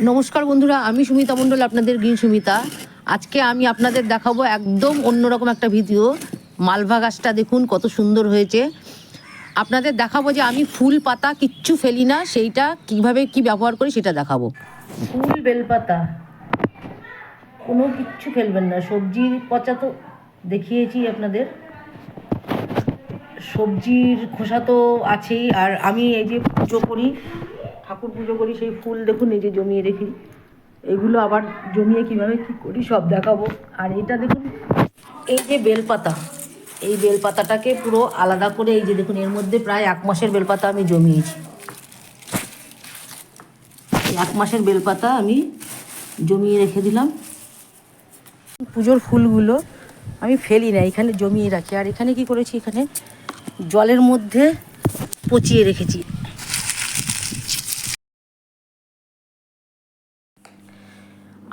নমস্কার বন্ধুরা, আমি সুমিতা মণ্ডল, আপনাদের গৃহ সুমিতা। আজকে আমি আপনাদের দেখাবো একদম অন্যরকম একটা ভিডিও। মালভা গাছটা দেখুন কত সুন্দর হয়েছে। আপনাদের দেখাবো যে আমি ফুল পাতা কিচ্ছু ফেলি না, সেইটা কিভাবে কি ব্যবহার করি সেটা দেখাবো। ফুল বেলপাতা কোনো কিচ্ছু ফেলবেন না। সবজির পচা তো দেখিয়েছি আপনাদের, সবজির খোসা তো আছেই। আর আমি এই যে পুজো করি, ঠাকুর পুজো করি, সেই ফুল দেখুন এই যে জমিয়ে রেখি। এগুলো আবার জমিয়ে কিভাবে কি করি সব দেখাবো। আর এটা দেখুন, এই যে বেলপাতা, এই বেলপাতাটাকে পুরো আলাদা করে, এই যে দেখুন এর মধ্যে প্রায় 1 মাসের বেলপাতা আমি জমিয়েছি। 1 মাসের বেলপাতা আমি জমিয়ে রেখে দিলাম। পুজোর ফুলগুলো আমি ফেলি না, এখানে জমিয়ে রাখি। আর এখানে কি করেছি, এখানে জলের মধ্যে পচিয়ে রেখেছি।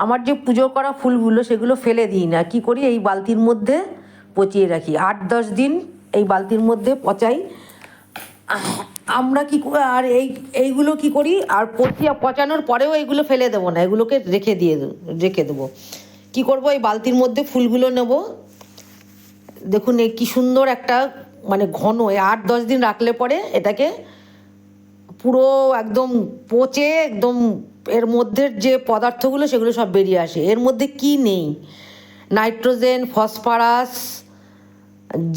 আমার যে পুজো করা ফুলগুলো সেগুলো ফেলে দিই না, কি করি এই বালতির মধ্যে পচিয়ে রাখি। 8-10 দিন এই বালতির মধ্যে পচাই আমরা। কি আর এইগুলো কি করি, আর পচানোর পরেও এইগুলো ফেলে দেবো না, এগুলোকে রেখে দেবো। কি করব, এই বালতির মধ্যে ফুলগুলো নেব। দেখুন এই কি সুন্দর একটা মানে ঘন, 8-10 দিন রাখলে পরে এটাকে পুরো একদম পচে একদম এর মধ্যে যে পদার্থগুলো সেগুলো সব বেরিয়ে আসে। এর মধ্যে কি নেই, nitrogen, phosphorus,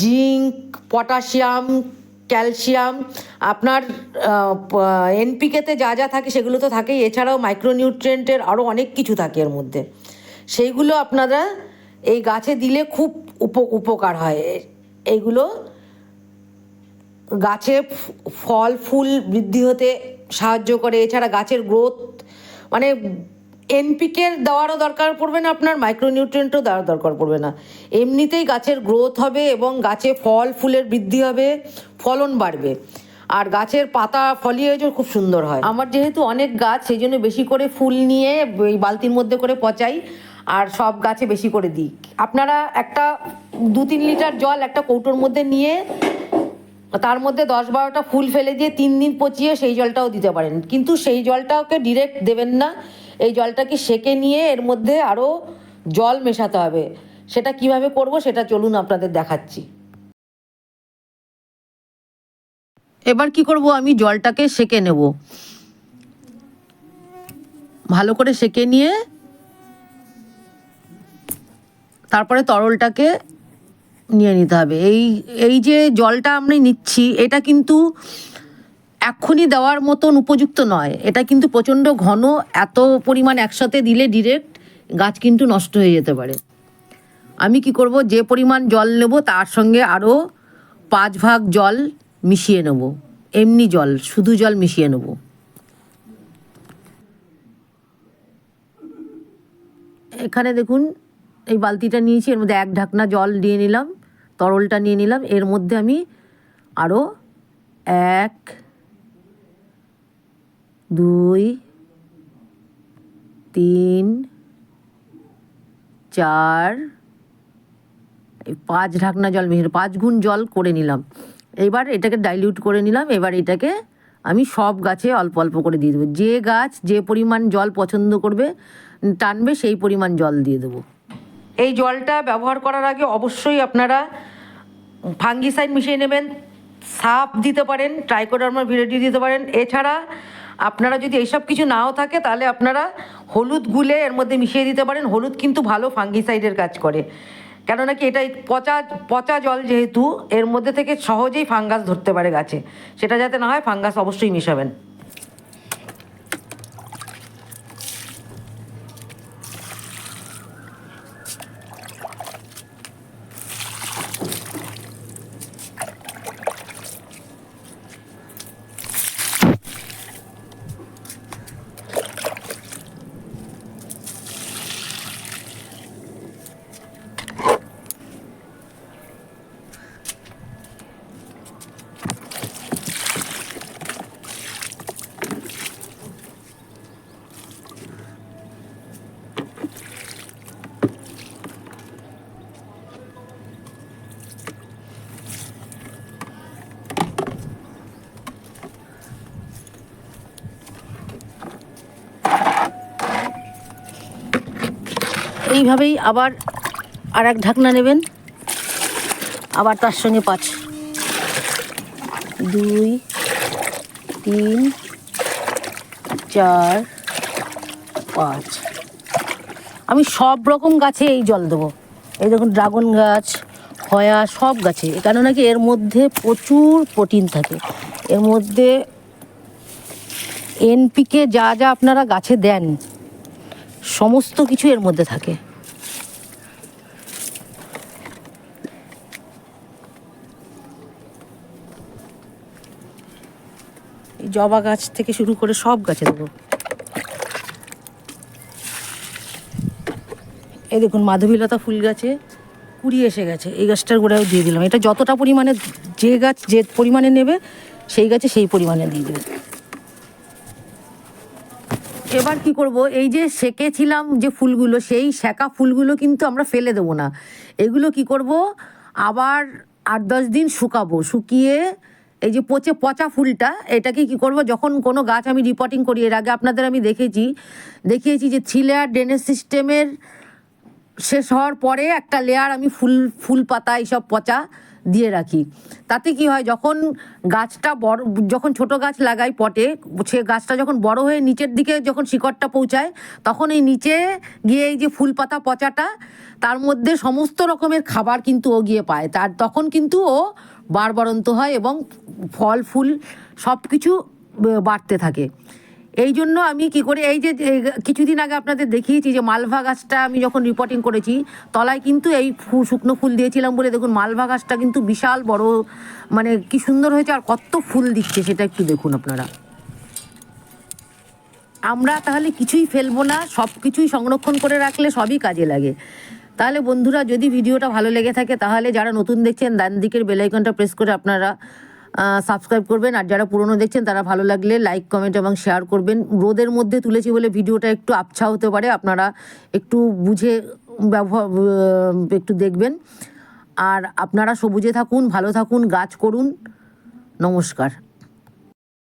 zinc, potassium, calcium, আপনার এনপিকেতে যা যা থাকে সেগুলো তো থাকেই। এছাড়াও মাইক্রোনিউট্রিয়েন্টের আরও অনেক কিছু থাকে এর মধ্যে। সেইগুলো আপনারা এই গাছে দিলে খুব উপকার হয়। এইগুলো গাছে ফল ফুল বৃদ্ধি হতে সাহায্য করে। এছাড়া গাছের গ্রোথ, মানে এনপিকে দেওয়ারও দরকার পড়বে না, আপনার মাইক্রোনিউট্রিয়েন্টও দেওয়ার দরকার পড়বে না। এমনিতেই গাছের গ্রোথ হবে এবং গাছে ফল ফুলের বৃদ্ধি হবে, ফলন বাড়বে। আর গাছের পাতা ফলিয়েজও খুব সুন্দর হয়। আমার যেহেতু অনেক গাছ, সেই জন্য বেশি করে ফুল নিয়ে এই বালতির মধ্যে করে পচাই আর সব গাছে বেশি করে দিই। আপনারা একটা 2-3 লিটার জল একটা কৌটোর মধ্যে নিয়ে তার মধ্যে 10-12টা ফুল ফেলে দিয়ে 3 দিন পচিয়ে সেই জলটাও দিতে পারেন। কিন্তু সেই জলটাকে ডিরেক্ট দেবেন না, এই জলটাকে সেকে নিয়ে এর মধ্যে আরও জল মেশাতে হবে। সেটা কিভাবে করব সেটা চলুন আপনাদের দেখাচ্ছি। এবার কি করব, আমি জলটাকে সেকে নেব। ভালো করে সেকে নিয়ে তারপরে তরলটাকে নিয়ে নিতে হবে। এই যে জলটা আমরা নিচ্ছি, এটা কিন্তু এক্ষুনি দেওয়ার মতন উপযুক্ত নয়। এটা কিন্তু প্রচণ্ড ঘন, এত পরিমাণ একসাথে দিলে ডিরেক্ট গাছ কিন্তু নষ্ট হয়ে যেতে পারে। আমি কি করব, যে পরিমাণ জল নেব তার সঙ্গে আরও 5 ভাগ জল মিশিয়ে নেব। এমনি জল, শুধু জল মিশিয়ে নেব। এখানে দেখুন এই বালতিটা নিয়েছি, এর মধ্যে 1 ঢাকনা জল দিয়ে নিলাম, তরলটা নিয়ে নিলাম। এর মধ্যে আমি আরও 1, 2, 3, 4, 5 ঢাকনা জল মিশিয়ে 5 গুণ জল করে নিলাম। এবার এটাকে ডাইলিউট করে নিলাম। এবার এটাকে আমি সব গাছে অল্প অল্প করে দিয়ে দেবো। যে গাছ যে পরিমাণ জল পছন্দ করবে, টানবে, সেই পরিমাণ জল দিয়ে দেবো। এই জলটা ব্যবহার করার আগে অবশ্যই আপনারা ফাঙ্গিসাইড মিশিয়ে নেবেন। সাপ দিতে পারেন, ট্রাইকোডার্মা ভিরিডি দিতে পারেন। এছাড়া আপনারা যদি এইসব কিছু নাও থাকে তাহলে আপনারা হলুদ গুলে এর মধ্যে মিশিয়ে দিতে পারেন। হলুদ কিন্তু ভালো ফাঙ্গিসাইডের কাজ করে, কেননা কি এটা পচা জল যেহেতু, এর মধ্যে থেকে সহজেই ফাঙ্গাস ধরতে পারে গাছে। সেটা যাতে না হয়, ফাঙ্গাস অবশ্যই মিশাবেন। এইভাবেই আবার আর এক ঢাকনা নেবেন, আবার তার সঙ্গে 5, 2, 3, 4, 5। আমি সব রকম গাছে এই জল দেবো। এই দেখুন ড্রাগন গাছ, হয়া, সব গাছে, কেননা কি এর মধ্যে প্রচুর প্রোটিন থাকে। এর মধ্যে এনপিকে যা যা আপনারা গাছে দেন সমস্ত কিছু এর মধ্যে থাকে। এই জবা গাছ থেকে শুরু করে সব গাছে দেবো। এই দেখুন মাধবীলতা ফুল গাছে কুড়ি এসে গেছে, এই গাছটার গোড়াও দিয়ে দিলাম। এটা যতটা পরিমাণে, যে গাছ যে পরিমাণে নেবে সেই গাছে সেই পরিমাণে দিয়ে দেবে। এবার কি করব, এই যে সেকেছিলাম যে ফুলগুলো, সেই সেকা ফুলগুলো কিন্তু আমরা ফেলে দেবো না। এগুলো কি করব, আবার 8-10 দিন শুকাবো। শুকিয়ে এই যে পচা ফুলটা, এটাকে কি করব, যখন কোনো গাছ আমি রিপোর্টিং করি, এর আগে আপনাদের আমি দেখিয়েছি যে 3 লেয়ার ড্রেনেজ সিস্টেমের শেষ হওয়ার পরে একটা লেয়ার আমি ফুল পাতা এইসব পচা দিয়ে রাখি। তাতে কি হয়, যখন গাছটা বড়, যখন ছোট গাছ লাগাই পটে, সে গাছটা যখন বড় হয়ে নিচের দিকে যখন শিকড়টা পৌঁছায়, তখন এই নিচে গিয়ে এই যে ফুল পাতা পচাটা, তার মধ্যে সমস্ত রকমের খাবার কিন্তু ও গিয়ে পায়। তখন কিন্তু ও বাড়বাড়ন্ত হয় এবং ফল ফুল সব কিছু বাড়তে থাকে। এই জন্য আমি কি করে, এই যে কিছুদিন আগে আপনাদের দেখিয়েছি যে মালভা গাছটা আমি যখন রিপোর্টিং করেছি, তলায় কিন্তু এই শুকনো ফুল দিয়েছিলাম বলে দেখুন মালভা গাছটা কিন্তু বিশাল বড়, মানে কি সুন্দর হয়েছে, আর কত ফুল দিচ্ছে সেটা একটু দেখুন আপনারা। আমরা তাহলে কিছুই ফেলবো না, সব কিছুই সংরক্ষণ করে রাখলে সবই কাজে লাগে। তাহলে বন্ধুরা, যদি ভিডিওটা ভালো লেগে থাকে তাহলে যারা নতুন দেখছেন ডান দিকের বেল আইকনটা প্রেস করে আপনারা সাবস্ক্রাইব করবেন, আর যারা পুরনো দেখছেন তারা ভালো লাগলে লাইক, কমেন্ট এবং শেয়ার করবেন। রোদের মধ্যে তুলেছি বলে ভিডিওটা একটু আবছা হতে পারে, আপনারা একটু বুঝে একটু দেখবেন। আর আপনারা সবুজে থাকুন, ভালো থাকুন, গাছ করুন। নমস্কার।